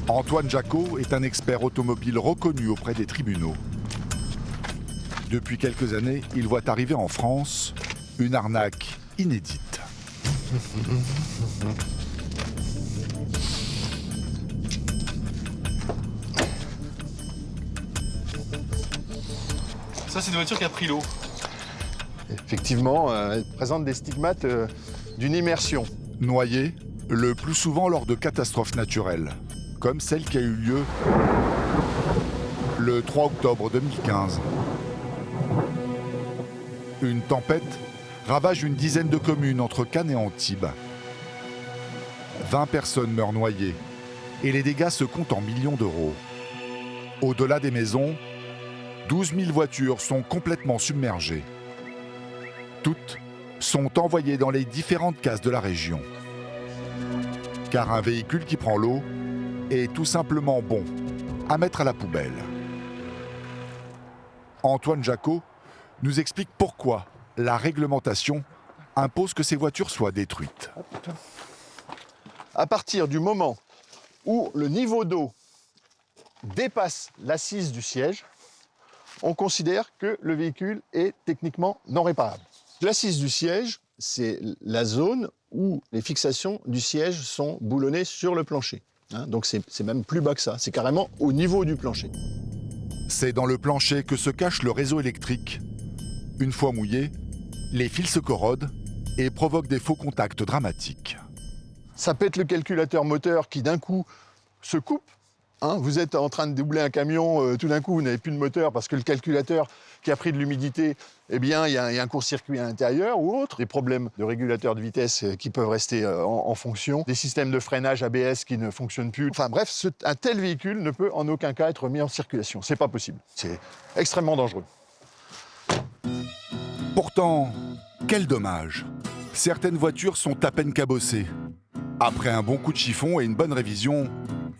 Antoine Jacot est un expert automobile reconnu auprès des tribunaux. Depuis quelques années, il voit arriver en France une arnaque inédite. Ça, c'est une voiture qui a pris l'eau. Effectivement, elle présente des stigmates d'une immersion. Noyée, le plus souvent lors de catastrophes naturelles, comme celle qui a eu lieu le 3 octobre 2015. Une tempête ravage une dizaine de communes entre Cannes et Antibes. 20 personnes meurent noyées et les dégâts se comptent en millions d'euros. Au-delà des maisons, 12 000 voitures sont complètement submergées. Toutes sont envoyées dans les différentes cases de la région. Car un véhicule qui prend l'eau est tout simplement bon à mettre à la poubelle. Antoine Jacot nous explique pourquoi la réglementation impose que ces voitures soient détruites. À partir du moment où le niveau d'eau dépasse l'assise du siège, on considère que le véhicule est techniquement non réparable. L'assise du siège, c'est la zone où les fixations du siège sont boulonnées sur le plancher. Donc c'est même plus bas que ça, c'est carrément au niveau du plancher. C'est dans le plancher que se cache le réseau électrique. Une fois mouillé, les fils se corrodent et provoquent des faux contacts dramatiques. Ça pète le calculateur moteur qui d'un coup se coupe. Vous êtes en train de doubler un camion, tout d'un coup vous n'avez plus de moteur parce que le calculateur qui a pris de l'humidité, eh bien il y a un court-circuit à l'intérieur ou autre. Des problèmes de régulateur de vitesse qui peuvent rester en fonction. Des systèmes de freinage ABS qui ne fonctionnent plus. Enfin bref, un tel véhicule ne peut en aucun cas être mis en circulation. C'est pas possible. C'est extrêmement dangereux. Pourtant, quel dommage. Certaines voitures sont à peine cabossées. Après un bon coup de chiffon et une bonne révision,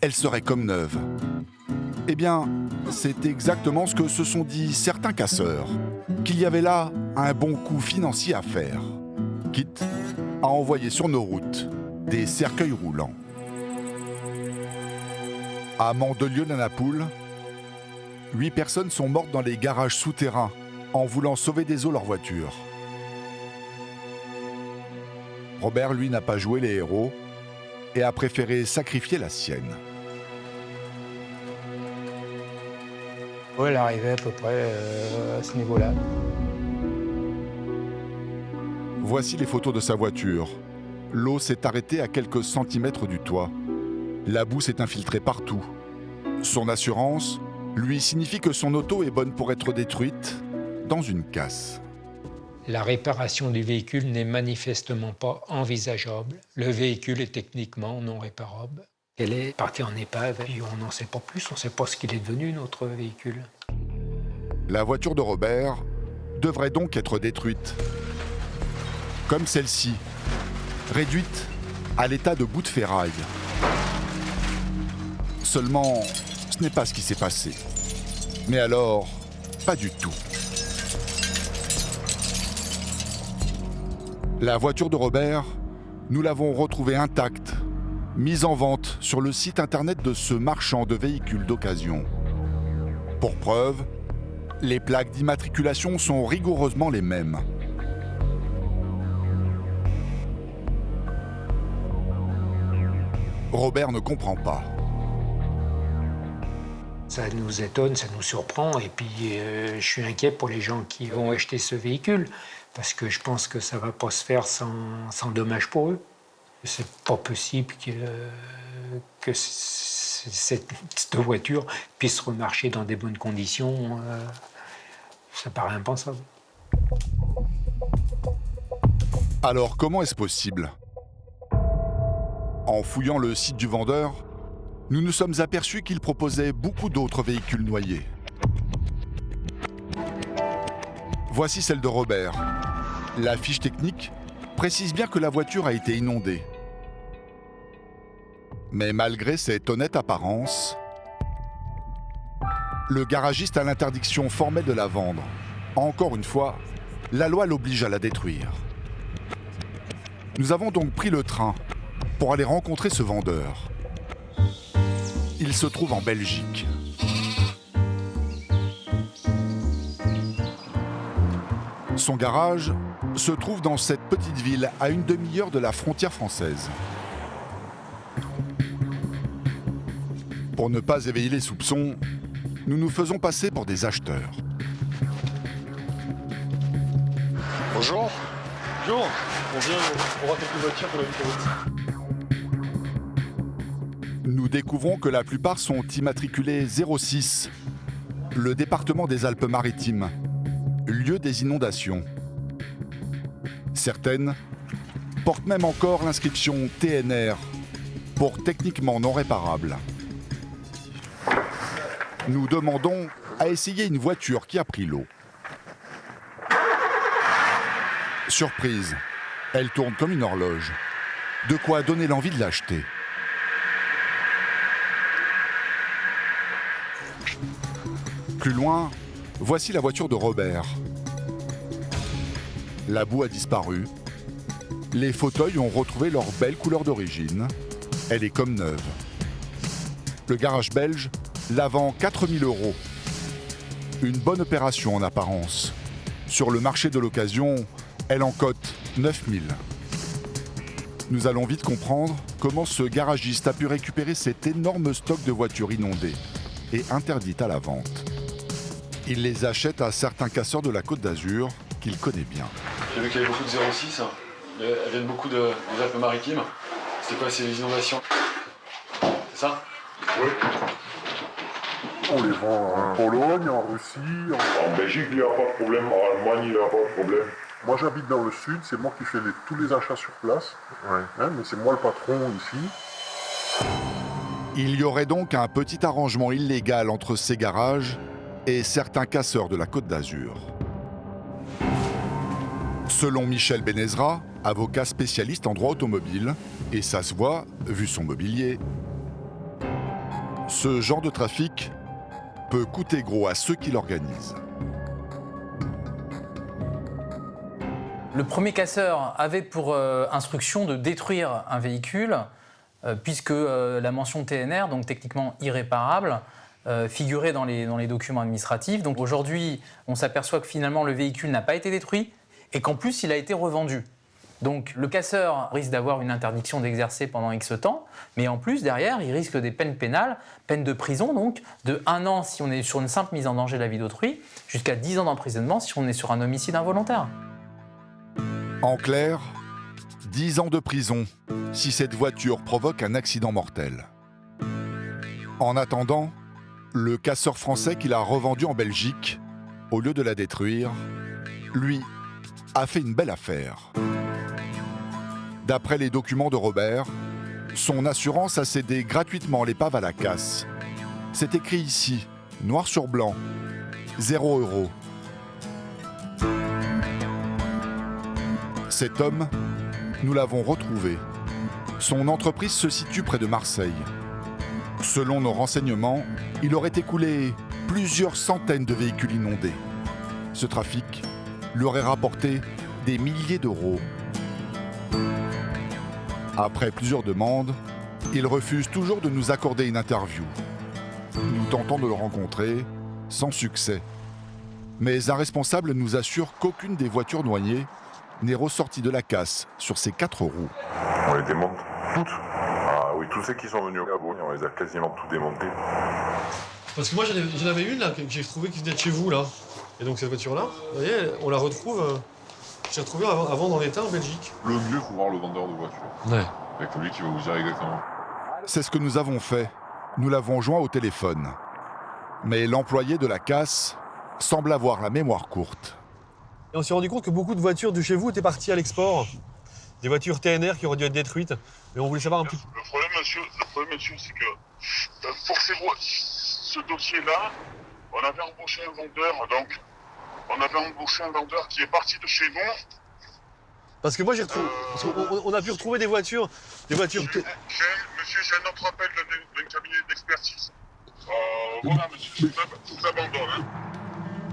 elles seraient comme neuves. Eh bien, c'est exactement ce que se sont dit certains casseurs, qu'il y avait là un bon coup financier à faire, quitte à envoyer sur nos routes des cercueils roulants. À Mandelieu-la-Napoule, 8 personnes sont mortes dans les garages souterrains en voulant sauver des eaux leur voiture. Robert, lui, n'a pas joué les héros et a préféré sacrifier la sienne. Oui, elle arrivait à peu près à ce niveau-là. Voici les photos de sa voiture. L'eau s'est arrêtée à quelques centimètres du toit. La boue s'est infiltrée partout. Son assurance lui signifie que son auto est bonne pour être détruite dans une casse. La réparation du véhicule n'est manifestement pas envisageable. Le véhicule est techniquement non réparable. Elle est partie en épave et on n'en sait pas plus, on ne sait pas ce qu'il est devenu, notre véhicule. La voiture de Robert devrait donc être détruite. Comme celle-ci, réduite à l'état de bout de ferraille. Seulement, ce n'est pas ce qui s'est passé. Mais alors, pas du tout. La voiture de Robert, nous l'avons retrouvée intacte, mise en vente sur le site internet de ce marchand de véhicules d'occasion. Pour preuve, les plaques d'immatriculation sont rigoureusement les mêmes. Robert ne comprend pas. Ça nous étonne, ça nous surprend, et puis je suis inquiet pour les gens qui vont acheter ce véhicule, parce que je pense que ça ne va pas se faire sans dommage pour eux. C'est pas possible que cette voiture puisse remarcher dans des bonnes conditions. Ça paraît impensable. Alors comment est-ce possible ? En fouillant le site du vendeur, nous nous sommes aperçus qu'il proposait beaucoup d'autres véhicules noyés. Voici celle de Robert. La fiche technique précise bien que la voiture a été inondée. Mais malgré cette honnête apparence, le garagiste a l'interdiction formelle de la vendre. Encore une fois, la loi l'oblige à la détruire. Nous avons donc pris le train pour aller rencontrer ce vendeur. il se trouve en Belgique. Son garage se trouve dans cette petite ville à une demi-heure de la frontière française. Pour ne pas éveiller les soupçons, nous nous faisons passer pour des acheteurs. Bonjour. Bonjour, on vient pour voir quelques voitures pour la vie. Nous découvrons que la plupart sont immatriculées 06, le département des Alpes-Maritimes, lieu des inondations. Certaines portent même encore l'inscription TNR, pour techniquement non réparable. Nous demandons à essayer une voiture qui a pris l'eau. Surprise, elle tourne comme une horloge. De quoi donner l'envie de l'acheter. Plus loin, voici la voiture de Robert. La boue a disparu. Les fauteuils ont retrouvé leur belle couleur d'origine. Elle est comme neuve. Le garage belge la vend 4 000 €. Une bonne opération en apparence. Sur le marché de l'occasion, elle en cote 9 000. Nous allons vite comprendre comment ce garagiste a pu récupérer cet énorme stock de voitures inondées et interdites à la vente. Il les achète à certains casseurs de la Côte d'Azur qu'il connaît bien. J'ai vu qu'il y avait beaucoup de 06, hein. Elles viennent beaucoup des Alpes-Maritimes. C'était quoi, c'est les inondations? C'est ça? Oui. On les vend en Pologne, en Russie. En Belgique, il n'y a pas de problème. En Allemagne, il n'y a pas de problème. Moi, j'habite dans le sud. C'est moi qui fais tous les achats sur place. Ouais. Hein, mais c'est moi le patron ici. Il y aurait donc un petit arrangement illégal entre ces garages et certains casseurs de la Côte d'Azur. Selon Michel Benezra, avocat spécialiste en droit automobile, et ça se voit, vu son mobilier, ce genre de trafic peut coûter gros à ceux qui l'organisent. Le premier casseur avait pour instruction de détruire un véhicule, puisque la mention TNR, donc techniquement irréparable, figurait dans les documents administratifs. Donc aujourd'hui, on s'aperçoit que finalement le véhicule n'a pas été détruit et qu'en plus il a été revendu. Donc le casseur risque d'avoir une interdiction d'exercer pendant X temps, mais en plus derrière il risque des peines pénales, peine de prison donc de 1 an si on est sur une simple mise en danger de la vie d'autrui, jusqu'à 10 ans d'emprisonnement si on est sur un homicide involontaire. En clair, 10 ans de prison si cette voiture provoque un accident mortel. En attendant, le casseur français qui l'a revendue en Belgique, au lieu de la détruire, lui, a fait une belle affaire. D'après les documents de Robert, son assurance a cédé gratuitement l'épave à la casse. C'est écrit ici, noir sur blanc, 0 €. Cet homme, nous l'avons retrouvé. Son entreprise se situe près de Marseille. Selon nos renseignements, il aurait écoulé plusieurs centaines de véhicules inondés. Ce trafic lui aurait rapporté des milliers d'euros. Après plusieurs demandes, il refuse toujours de nous accorder une interview. Nous tentons de le rencontrer, sans succès. Mais un responsable nous assure qu'aucune des voitures noyées n'est ressortie de la casse sur ses 4 roues. On les démonte toutes. Ah oui, tous ceux qui sont venus au Gabon, on les a quasiment tout démontés. Parce que moi j'en avais une là que j'ai trouvé qui venait de chez vous là. Et donc cette voiture là, vous voyez, on la retrouve. J'ai retrouvé avant dans l'état en Belgique. Le mieux, il faut voir le vendeur de voitures. Ouais. Avec lui qui va vous dire exactement. C'est ce que nous avons fait. Nous l'avons joint au téléphone. Mais l'employé de la casse semble avoir la mémoire courte. Et on s'est rendu compte que beaucoup de voitures de chez vous étaient parties à l'export. Des voitures TNR qui auraient dû être détruites. Et on voulait savoir un peu. Le problème, monsieur, c'est que pour ce dossier-là, on avait embauché un vendeur, donc on avait embauché un vendeur qui est parti de chez nous. Parce que moi j'ai retrouvé. On a pu retrouver des voitures. Monsieur, j'ai un autre appel d'un cabinet d'expertise. Voilà, monsieur, je vous abandonne. Hein.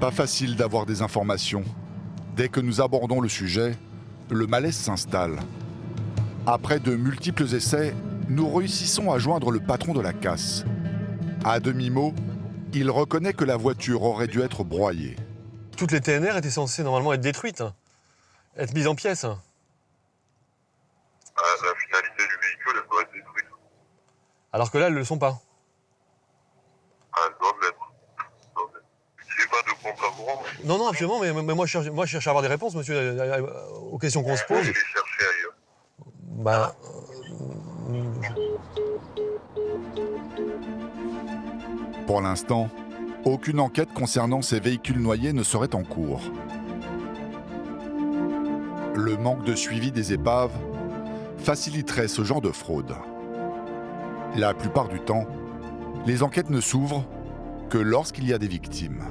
Pas facile d'avoir des informations. Dès que nous abordons le sujet, le malaise s'installe. Après de multiples essais, nous réussissons à joindre le patron de la casse. À demi-mot, il reconnaît que la voiture aurait dû être broyée. Toutes les TNR étaient censées normalement être détruites, être mises en pièces. La finalité du véhicule, elle doit être détruite. Alors que là, elles ne le sont pas. Elle doit l'être. J'ai pas de compte à vous rendre. Non, non, absolument, mais moi, je cherche à avoir des réponses, monsieur, aux questions qu'on se pose. Je vais chercher ailleurs. Bah, Pour l'instant, aucune enquête concernant ces véhicules noyés ne serait en cours. Le manque de suivi des épaves faciliterait ce genre de fraude. La plupart du temps, les enquêtes ne s'ouvrent que lorsqu'il y a des victimes.